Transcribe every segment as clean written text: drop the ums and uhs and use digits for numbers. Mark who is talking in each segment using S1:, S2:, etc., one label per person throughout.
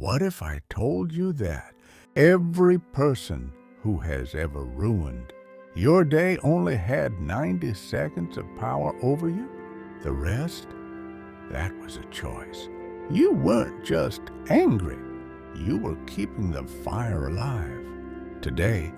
S1: What if I told you that every person who has ever ruined your day only had 90 seconds of power over you? The rest, that was a choice. You weren't just angry. You were keeping the fire alive. Today,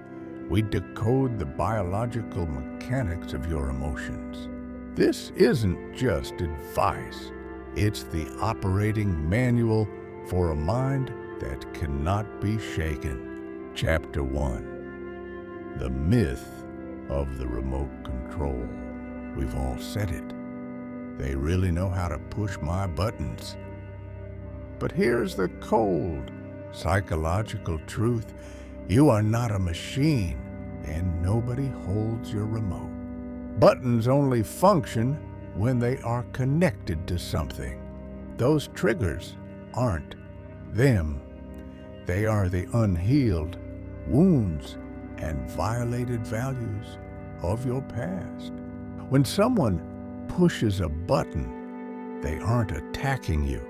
S1: we decode the biological mechanics of your emotions. This isn't just advice. It's the operating manual for a mind that cannot be shaken. Chapter 1. The myth of the remote control. We've all said it. They really know how to push my buttons. But here's the cold, psychological truth. You are not a machine, and nobody holds your remote. Buttons only function when they are connected to something. Those triggers aren't them. They are the unhealed wounds and violated values of your past. When someone pushes a button, they aren't attacking you.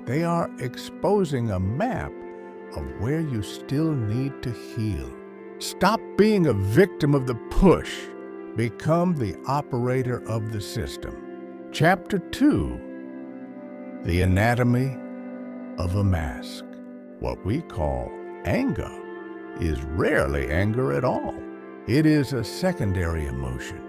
S1: They are exposing a map of where you still need to heal. Stop being a victim of the push. Become the operator of the system. Chapter 2. The anatomy of a mask. What we call anger is rarely anger at all. It is a secondary emotion,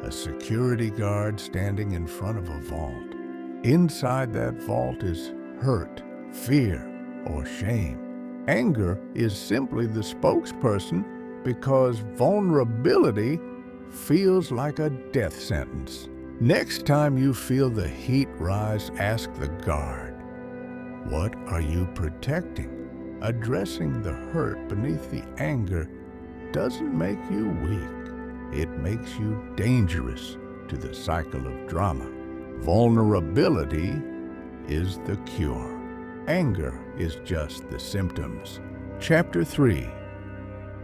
S1: a security guard standing in front of a vault. Inside that vault is hurt, fear, or shame. Anger is simply the spokesperson because vulnerability feels like a death sentence. Next time you feel the heat rise, ask the guard, what are you protecting? Addressing the hurt beneath the anger doesn't make you weak. It makes you dangerous to the cycle of drama. Vulnerability is the cure. Anger is just the symptoms. Chapter 3.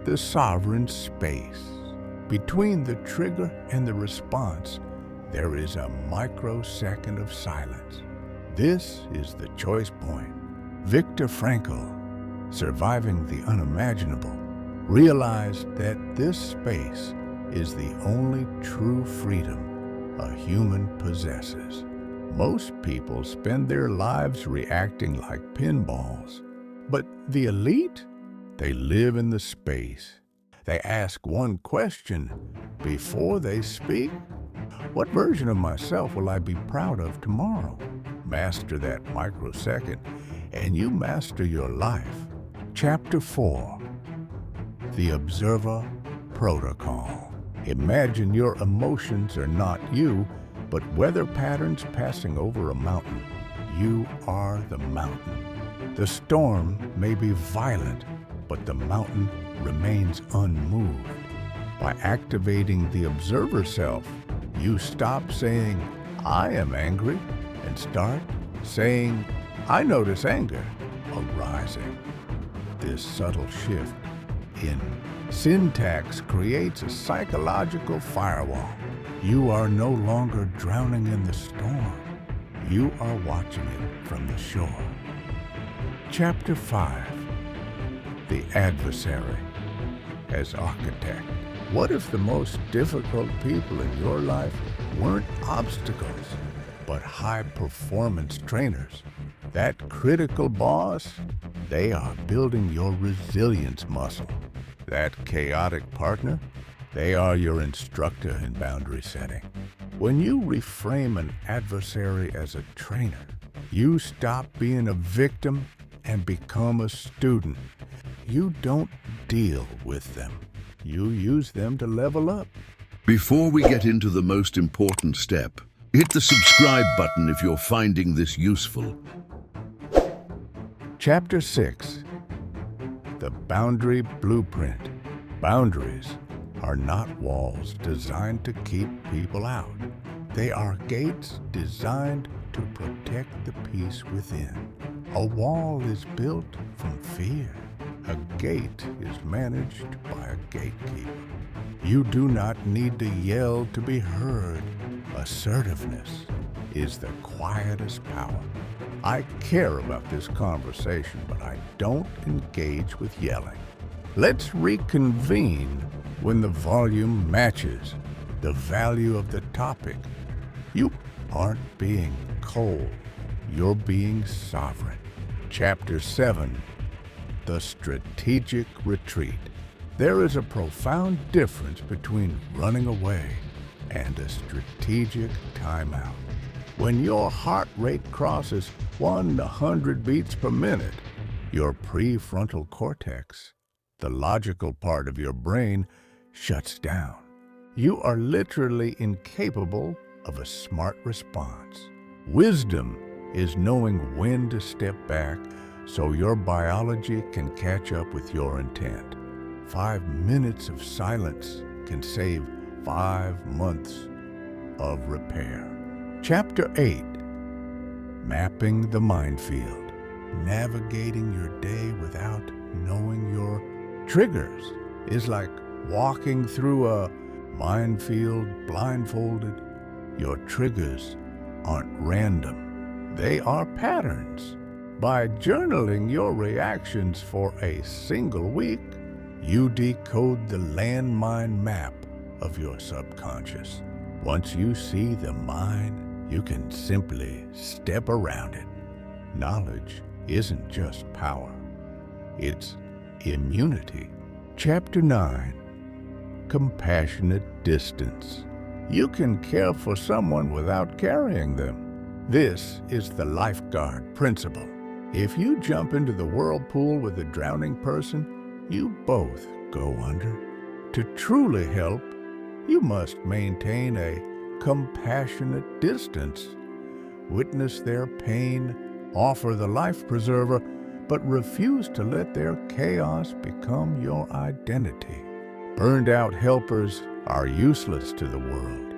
S1: The sovereign space. Between the trigger and the response, there is a microsecond of silence. This is the choice point. Viktor Frankl, surviving the unimaginable, realized that this space is the only true freedom a human possesses. Most people spend their lives reacting like pinballs, but the elite, they live in the space. They ask one question before they speak. What version of myself will I be proud of tomorrow? Master that microsecond, and you master your life. Chapter 4. The Observer Protocol. Imagine your emotions are not you, but weather patterns passing over a mountain. You are the mountain. The storm may be violent, but the mountain remains unmoved. By activating the observer self, you stop saying, I am angry, and start saying, I notice anger arising. This subtle shift in syntax creates a psychological firewall. You are no longer drowning in the storm. You are watching it from the shore. Chapter 5. The Adversary. As architect, what if the most difficult people in your life weren't obstacles, but high-performance trainers? That critical boss, they are building your resilience muscle. That chaotic partner, they are your instructor in boundary setting. When you reframe an adversary as a trainer, you stop being a victim and become a student. You don't deal with them. You use them to level up.
S2: Before we get into the most important step, hit the subscribe button if you're finding this useful.
S1: Chapter 6. The Boundary Blueprint. Boundaries are not walls designed to keep people out. They are gates designed to protect the peace within. A wall is built from fear. A gate is managed by a gatekeeper. You do not need to yell to be heard. Assertiveness is the quietest power. I care about this conversation, but I don't engage with yelling. Let's reconvene when the volume matches the value of the topic. You aren't being cold, you're being sovereign. Chapter 7, The Strategic Retreat. There is a profound difference between running away and a strategic timeout. When your heart rate crosses 100 beats per minute, your prefrontal cortex, the logical part of your brain, shuts down. You are literally incapable of a smart response. Wisdom is knowing when to step back so your biology can catch up with your intent. 5 minutes of silence can save 5 months of repair. Chapter 8, Mapping the Minefield. Navigating your day without knowing your triggers is like walking through a minefield blindfolded. Your triggers aren't random. They are patterns. By journaling your reactions for a single week, you decode the landmine map of your subconscious. Once you see the mine, you can simply step around it. Knowledge isn't just power, it's immunity. Chapter 9, Compassionate Distance. You can care for someone without carrying them. This is the lifeguard principle. If you jump into the whirlpool with a drowning person, you both go under. To truly help, you must maintain a compassionate distance. Witness their pain, offer the life preserver, but refuse to let their chaos become your identity. Burned out helpers are useless to the world.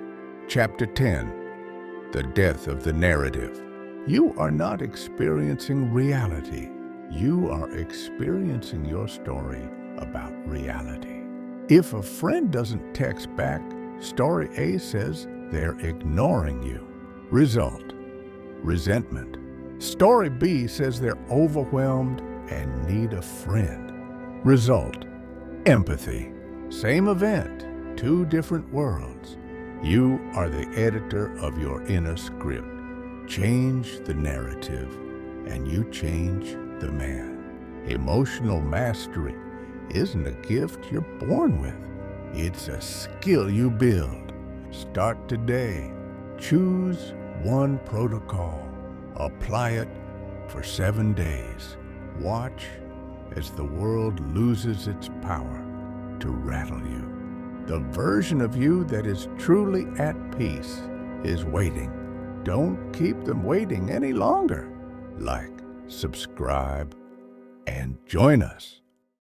S1: Chapter 10, The Death of the Narrative. You are not experiencing reality. You are experiencing your story about reality. If a friend doesn't text back, story A says they're ignoring you. Result, resentment. Story B says they're overwhelmed and need a friend. Result, empathy. Same event, 2 different worlds. You are the editor of your inner script. Change the narrative, and you change the man. Emotional mastery isn't a gift you're born with. It's a skill you build. Start today. Choose one protocol. Apply it for 7 days. Watch as the world loses its power to rattle you. The version of you that is truly at peace is waiting. Don't keep them waiting any longer. Like, subscribe, and join us.